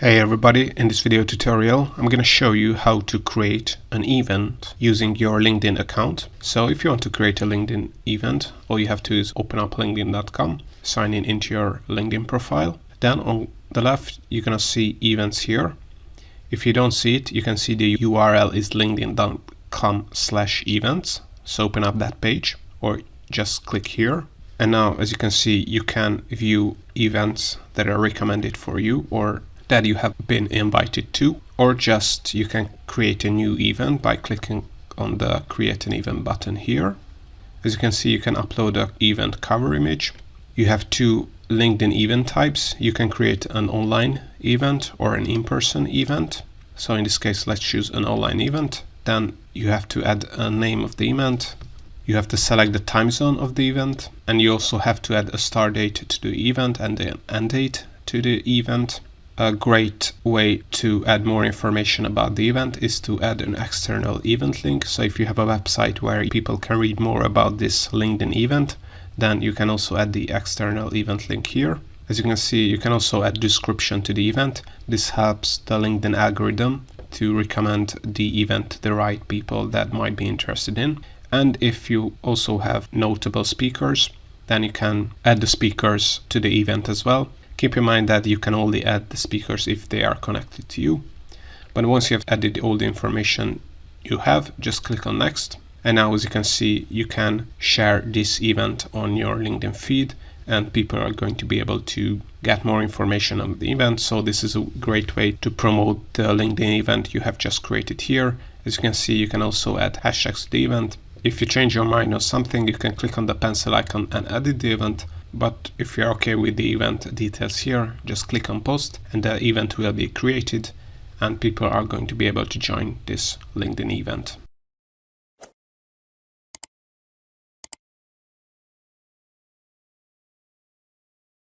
Hey everybody, in this video tutorial I'm going to show you how to create an event using your LinkedIn account. So if you want to create a LinkedIn event, all you have to do is open up linkedin.com, sign in into your LinkedIn profile. Then on the left you're going to see events here. If you don't see it, you can see the URL is linkedin.com/events. So open up that page or just click here. And now as you can see, you can view events that are recommended for you or that you have been invited to, or just you can create a new event by clicking on the create an event button here. As you can see, you can upload an event cover image. You have two LinkedIn event types. You can create an online event or an in-person event. So in this case, let's choose an online event. Then you have to add a name of the event. You have to select the time zone of the event, and you also have to add a start date to the event and the end date to the event. A great way to add more information about the event is to add an external event link. So if you have a website where people can read more about this LinkedIn event, then you can also add the external event link here. As you can see, you can also add description to the event. This helps the LinkedIn algorithm to recommend the event to the right people that might be interested in. And if you also have notable speakers, then you can add the speakers to the event as well. Keep in mind that you can only add the speakers if they are connected to you. But once you have added all the information you have, just click on next. And now as you can see, you can share this event on your LinkedIn feed and people are going to be able to get more information on the event. So this is a great way to promote the LinkedIn event you have just created here. As you can see, you can also add hashtags to the event. If you change your mind on something, you can click on the pencil icon and edit the event. But if you're okay with the event details here, just click on post and the event will be created and people are going to be able to join this LinkedIn event.